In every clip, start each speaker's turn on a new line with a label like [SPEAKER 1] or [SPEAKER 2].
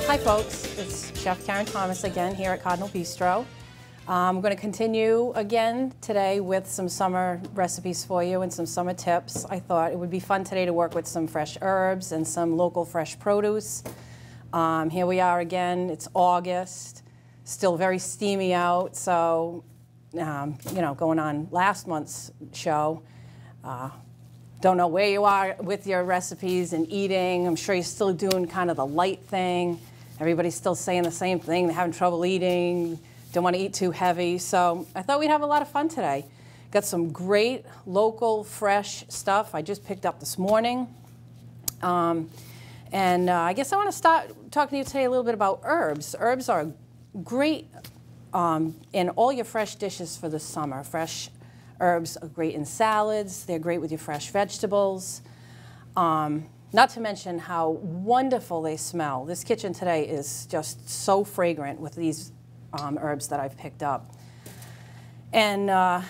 [SPEAKER 1] Hi folks, it's Chef Karen Thomas again here at Cardinal Bistro. I'm going to continue again today with some summer recipes for you and some summer tips. I thought it would be fun today to work with some fresh herbs and some local fresh produce. Here we are again, it's August, still very steamy out, so you know, going on last month's show. Don't know where you are with your recipes and eating. I'm sure you're still doing kind of the light thing. Everybody's still saying the same thing. They're having trouble eating, don't want to eat too heavy. So I thought we'd have a lot of fun today. Got some great local fresh stuff I just picked up this morning. I guess I want to start talking to you today a little bit about herbs. Herbs are great in all your fresh dishes for the summer. Fresh herbs are great in salads. They're great with your fresh vegetables. Not to mention how wonderful they smell. This kitchen today is just so fragrant with these herbs that I've picked up. And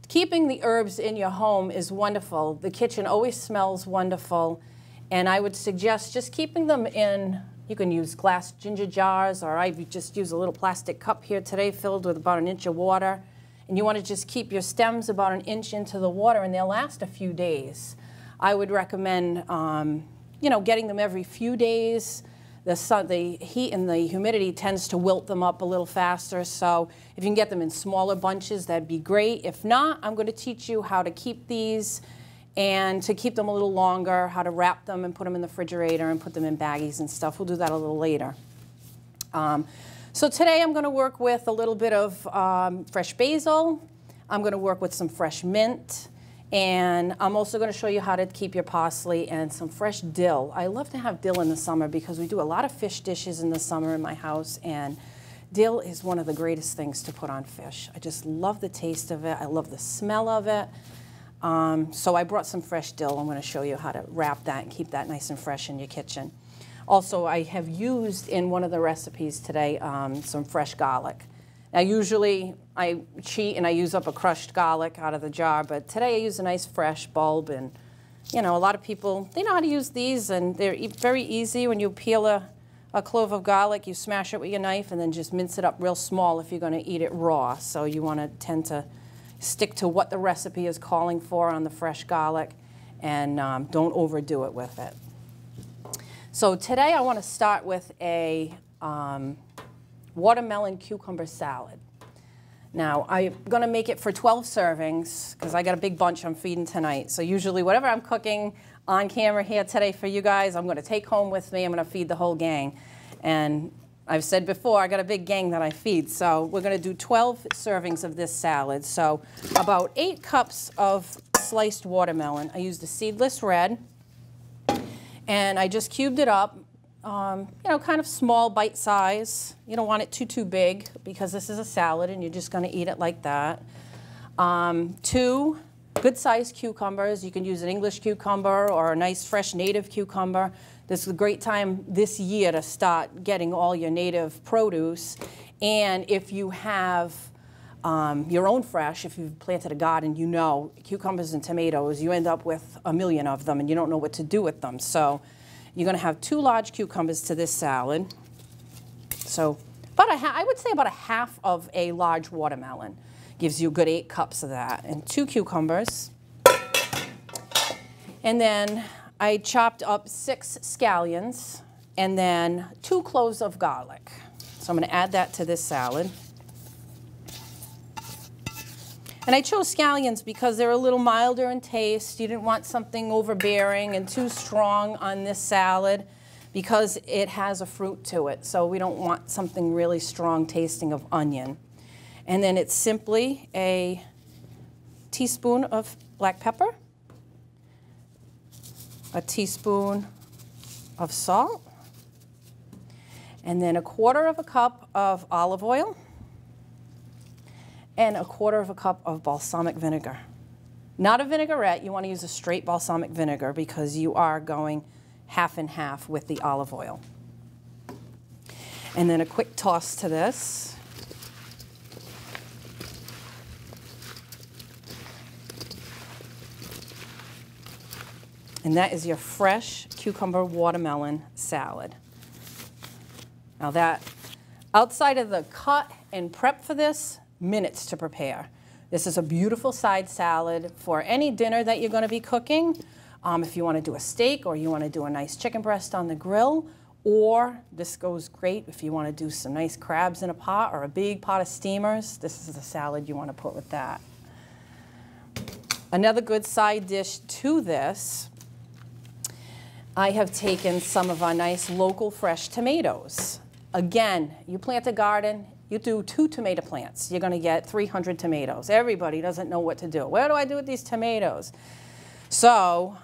[SPEAKER 1] keeping the herbs in your home is wonderful. The kitchen always smells wonderful. And I would suggest just keeping them in, you can use glass ginger jars, or I just use a little plastic cup here today filled with about 1 inch of water. And you want to just keep your stems about 1 inch into the water, and they'll last a few days. I would recommend, you know, getting them every few days. The heat and the humidity tends to wilt them up a little faster, so if you can get them in smaller bunches, that'd be great. If not, I'm going to teach you how to keep these and to keep them a little longer, how to wrap them and put them in the refrigerator and put them in baggies and stuff. We'll do that a little later. So today I'm going to work with a little bit of fresh basil. I'm going to work with some fresh mint. And I'm also going to show you how to keep your parsley and some fresh dill. I love to have dill in the summer because we do a lot of fish dishes in the summer in my house. And dill is one of the greatest things to put on fish. I just love the taste of it. I love the smell of it. So I brought some fresh dill. I'm going to show you how to wrap that and keep that nice and fresh in your kitchen. Also, I have used in one of the recipes today some fresh garlic. Now, usually I cheat and I use up a crushed garlic out of the jar, but today I use a nice fresh bulb. And, you know, a lot of people, they know how to use these, and they're very easy. When you peel a clove of garlic, you smash it with your knife and then just mince it up real small if you're going to eat it raw. So you want to tend to stick to what the recipe is calling for on the fresh garlic, and don't overdo it with it. So today I want to start with a watermelon cucumber salad. Now I'm going to make it for 12 servings because I got a big bunch I'm feeding tonight. So usually whatever I'm cooking on camera here today for you guys, I'm going to take home with me. I'm going to feed the whole gang. And I've said before, I got a big gang that I feed. So we're going to do 12 servings of this salad. So about 8 cups of sliced watermelon. I used a seedless red. And I just cubed it up, you know, kind of small bite size. You don't want it too big because this is a salad and you're just going to eat it like that. 2 good-sized cucumbers. You can use an English cucumber or a nice fresh native cucumber. This is a great time this year to start getting all your native produce. And if you have your own fresh, if you've planted a garden, you know, cucumbers and tomatoes, you end up with a million of them and you don't know what to do with them. So you're going to have 2 large cucumbers to this salad. So about I would say about a half of a large watermelon gives you a good 8 cups of that. And 2 cucumbers. And then I chopped up 6 scallions and then 2 cloves of garlic. So I'm going to add that to this salad. And I chose scallions because they're a little milder in taste. You didn't want something overbearing and too strong on this salad because it has a fruit to it. So we don't want something really strong tasting of onion. And then it's simply a teaspoon of black pepper, a teaspoon of salt, and then 1/4 cup of olive oil, and 1/4 cup of balsamic vinegar. Not a vinaigrette, you want to use a straight balsamic vinegar because you are going half and half with the olive oil. And then a quick toss to this. And that is your fresh cucumber watermelon salad. Now that, outside of the cut and prep for this, minutes to prepare. This is a beautiful side salad for any dinner that you're going to be cooking. If you want to do a steak or you want to do a nice chicken breast on the grill, or this goes great if you want to do some nice crabs in a pot or a big pot of steamers. This is the salad you want to put with that. Another good side dish to this, I have taken some of our nice local fresh tomatoes. Again, you plant a garden, you do 2 tomato plants, you're going to get 300 tomatoes. Everybody doesn't know what to do. What do I do with these tomatoes? So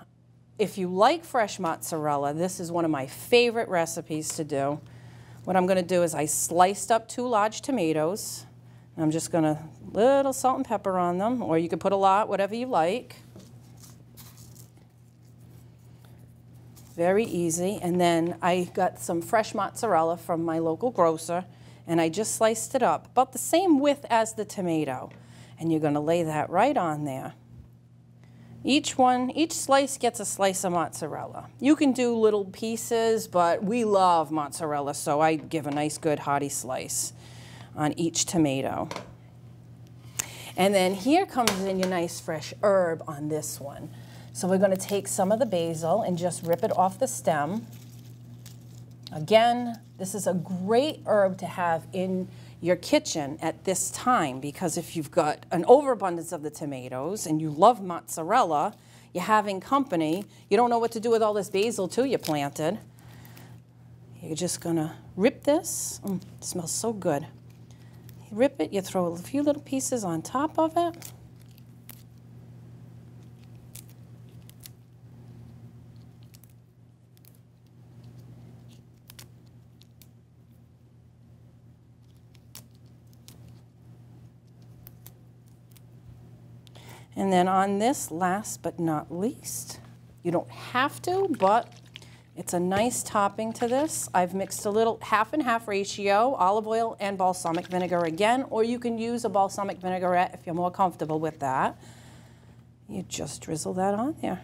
[SPEAKER 1] if you like fresh mozzarella, this is one of my favorite recipes to do. What I'm going to do is I sliced up 2 large tomatoes. I'm just going to little salt and pepper on them, or you could put a lot, whatever you like. Very easy. And then I got some fresh mozzarella from my local grocer, and I just sliced it up, about the same width as the tomato. And you're going to lay that right on there. Each slice gets a slice of mozzarella. You can do little pieces, but we love mozzarella, so I give a nice good hearty slice on each tomato. And then here comes in your nice fresh herb on this one. So we're going to take some of the basil and just rip it off the stem. Again, this is a great herb to have in your kitchen at this time, because if you've got an overabundance of the tomatoes and you love mozzarella, you're having company, you don't know what to do with all this basil too you planted. You're just going to rip this. It smells so good. You rip it, you throw a few little pieces on top of it. And then on this, last but not least, you don't have to, but it's a nice topping to this. I've mixed a little half and half ratio, olive oil and balsamic vinegar again, or you can use a balsamic vinaigrette if you're more comfortable with that. You just drizzle that on there.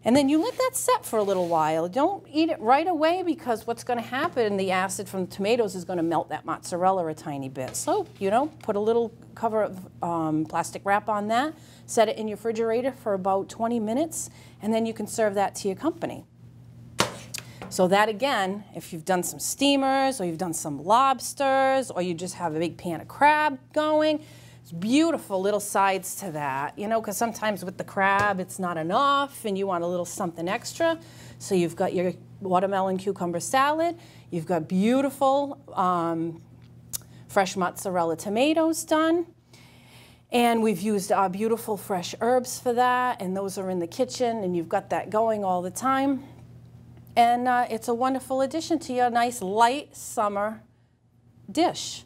[SPEAKER 1] And then you let that set for a little while. Don't eat it right away, because what's going to happen, the acid from the tomatoes is going to melt that mozzarella a tiny bit. So, you know, put a little cover of plastic wrap on that, set it in your refrigerator for about 20 minutes, and then you can serve that to your company. So that, again, if you've done some steamers or you've done some lobsters or you just have a big pan of crab going, it's beautiful little sides to that, you know, because sometimes with the crab it's not enough and you want a little something extra. So you've got your watermelon cucumber salad, you've got beautiful fresh mozzarella tomatoes done, and we've used our beautiful fresh herbs for that, and those are in the kitchen, and you've got that going all the time. And it's a wonderful addition to your nice light summer dish.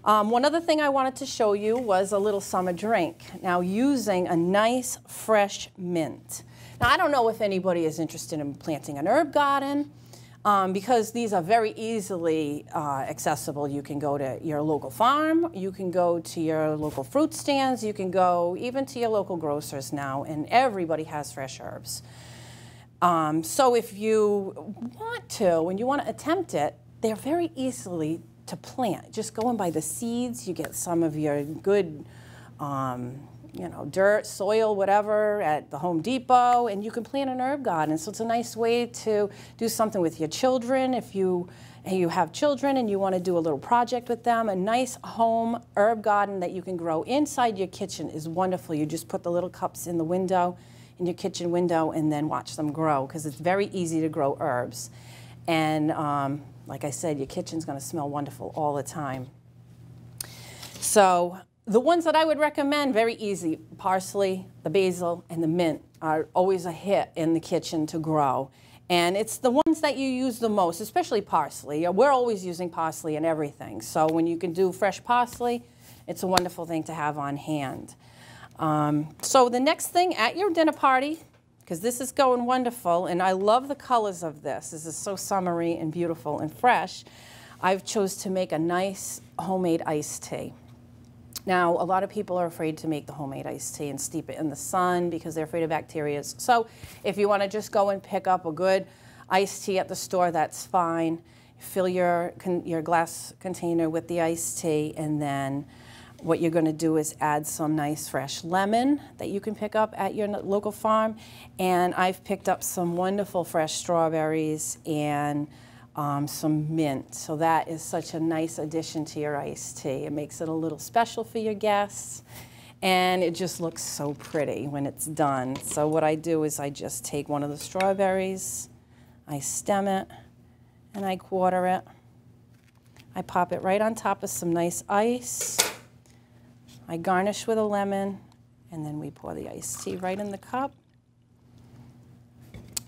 [SPEAKER 1] One other thing I wanted to show you was a little summer drink. Now, using a nice fresh mint. Now, I don't know if anybody is interested in planting an herb garden, because these are very easily accessible. You can go to your local farm, you can go to your local fruit stands, you can go even to your local grocers now, and everybody has fresh herbs. So if you want to, when you want to attempt it, they're very easily to plant. Just go and buy the seeds. You get some of your good, you know, dirt, soil, whatever, at the Home Depot, and you can plant an herb garden. So it's a nice way to do something with your children. If you have children and you want to do a little project with them, a nice home herb garden that you can grow inside your kitchen is wonderful. You just put the little cups in the window, in your kitchen window, and then watch them grow, because it's very easy to grow herbs. And like I said, your kitchen's going to smell wonderful all the time. So the ones that I would recommend, very easy, parsley, the basil, and the mint are always a hit in the kitchen to grow. And it's the ones that you use the most, especially parsley. We're always using parsley in everything. So when you can do fresh parsley, it's a wonderful thing to have on hand. So the next thing at your dinner party, because this is going wonderful, and I love the colors of this. This is so summery and beautiful and fresh. I've chose to make a nice homemade iced tea. Now, a lot of people are afraid to make the homemade iced tea and steep it in the sun because they're afraid of bacteria. So if you want to just go and pick up a good iced tea at the store, that's fine. fill your glass container with the iced tea, and then what you're going to do is add some nice fresh lemon that you can pick up at your local farm. And I've picked up some wonderful fresh strawberries and some mint. So that is such a nice addition to your iced tea. It makes it a little special for your guests. And it just looks so pretty when it's done. So what I do is I just take one of the strawberries, I stem it, and I quarter it. I pop it right on top of some nice ice. I garnish with a lemon, and then we pour the iced tea right in the cup.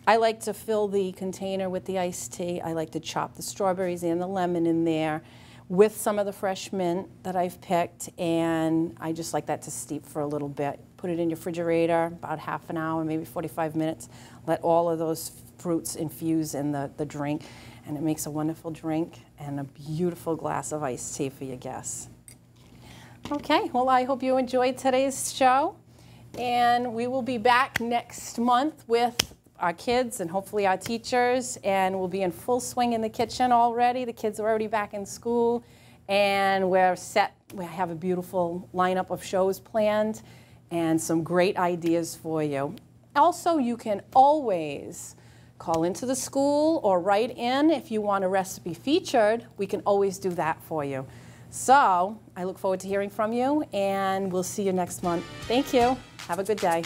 [SPEAKER 1] I like to fill the container with the iced tea. I like to chop the strawberries and the lemon in there with some of the fresh mint that I've picked, and I just like that to steep for a little bit. Put it in your refrigerator, about half an hour, maybe 45 minutes. Let all of those fruits infuse in the drink, and it makes a wonderful drink and a beautiful glass of iced tea for your guests. Okay, well, I hope you enjoyed today's show, and we will be back next month with our kids and hopefully our teachers, and we'll be in full swing in the kitchen already. The kids are already back in school, and we're set. We have a beautiful lineup of shows planned and some great ideas for you. Also, you can always call into the school or write in if you want a recipe featured. We can always do that for you. So I look forward to hearing from you, and we'll see you next month. Thank you. Have a good day.